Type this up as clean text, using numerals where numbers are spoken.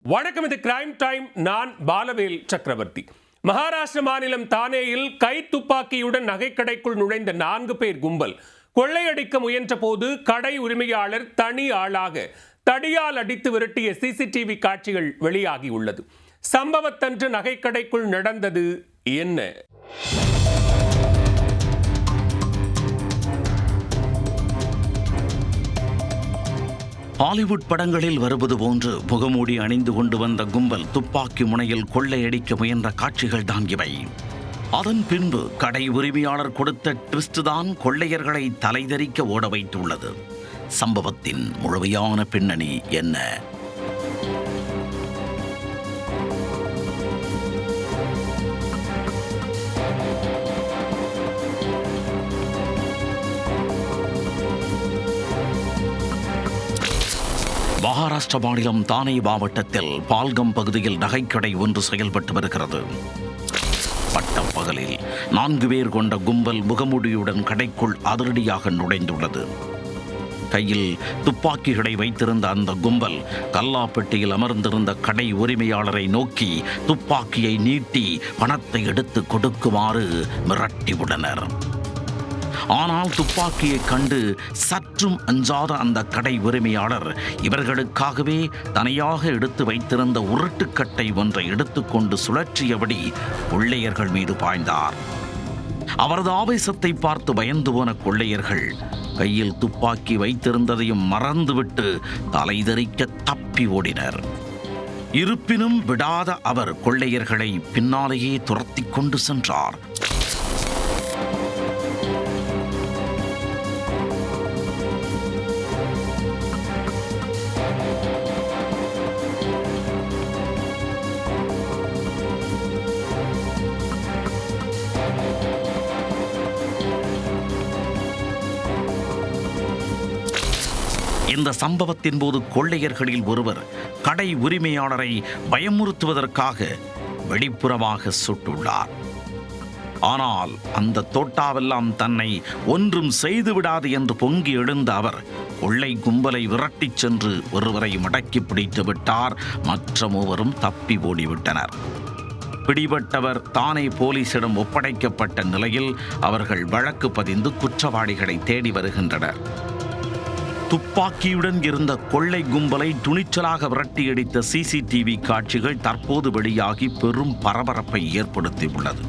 வணக்கம், இது crime time. நான் பாலவேல் சக்கரவர்த்தி. மகாராஷ்டிர மாநிலம் தானேயில் கை துப்பாக்கியுடன் நகைக்கடைக்குள் நுழைந்த 4 பேர் கும்பல் கொள்ளையடிக்க முயன்ற போது கடை உரிமையாளர் தனி ஆளாக தடியால் அடித்து விரட்டிய சிசிடிவி காட்சிகள் வெளியாகியுள்ளது. சம்பவத்தன்று நகைக்கடைக்குள் நடந்தது என்ன? ஹாலிவுட் படங்களில் வருவது போன்று முகமூடி அணிந்து கொண்டு வந்த கும்பல் துப்பாக்கி முனையில் கொள்ளையடிக்க முயன்ற காட்சிகள் தான் இவை. அதன் பின்பு கடை உரிமையாளர் கொடுத்த ட்விஸ்ட் தான் கொள்ளையர்களை தலைதெறிக்க ஓட வைத்துள்ளது. சம்பவத்தின் முழுமையான பின்னணி என்ன? மகாராஷ்டிர மாநிலம் தானே மாவட்டத்தில் பால்கம் பகுதியில் நகைக்கடை ஒன்று செயல்பட்டு வருகிறது. பட்டப்பகலில் 4 பேர் கொண்ட கும்பல் முகமூடியுடன் கடைக்குள் அதிரடியாக நுழைந்துள்ளது. கையில் துப்பாக்கிகளை வைத்திருந்த அந்த கும்பல் கல்லாப்பெட்டியில் அமர்ந்திருந்த கடை உரிமையாளரை நோக்கி துப்பாக்கியை நீட்டி பணத்தை எடுத்து கொடுக்குமாறு மிரட்டியுள்ளனர். ஆனால் துப்பாக்கியை கண்டு சற்றும் அஞ்சாத அந்த கடை உரிமையாளர் இவர்களுக்காகவே தனியாக எடுத்து வைத்திருந்த உருட்டுக்கட்டை ஒன்றை எடுத்துக்கொண்டு சுழற்றியபடி கொள்ளையர்கள் மீது பாய்ந்தார். அவரது ஆவேசத்தை பார்த்து பயந்து போன கொள்ளையர்கள் கையில் துப்பாக்கி வைத்திருந்ததையும் மறந்துவிட்டு தலைதெறிக்க தப்பி ஓடினர். இருப்பினும் விடாத அவர் கொள்ளையர்களை பின்னாலேயே துரத்தி கொண்டு சென்றார். இந்த சம்பவத்தின் போது கொள்ளையர்களில் ஒருவர் கடை உரிமையாளரை பயமுறுத்துவதற்காக வெளிப்புறமாக சுட்டுள்ளார். ஆனால் அந்த தோட்டாவெல்லாம் தன்னை ஒன்றும் செய்துவிடாது என்று பொங்கி எழுந்த அவர் கொள்ளை கும்பலை விரட்டிச் சென்று ஒருவரை மடக்கி பிடித்து விட்டார். மற்ற மூவரும் தப்பி ஓடிவிட்டனர். பிடிபட்டவர் தானே போலீசிடம் ஒப்படைக்கப்பட்ட நிலையில் அவர்கள் வழக்கு பதிந்து குற்றவாளிகளை தேடி வருகின்றனர். துப்பாக்கியுடன் இருந்த கொள்ளை கும்பலை துணிச்சலாக விரட்டியடித்த சிசிடிவி காட்சிகள் தற்போது வெளியாகி பெரும் பரபரப்பை ஏற்படுத்தியுள்ளது.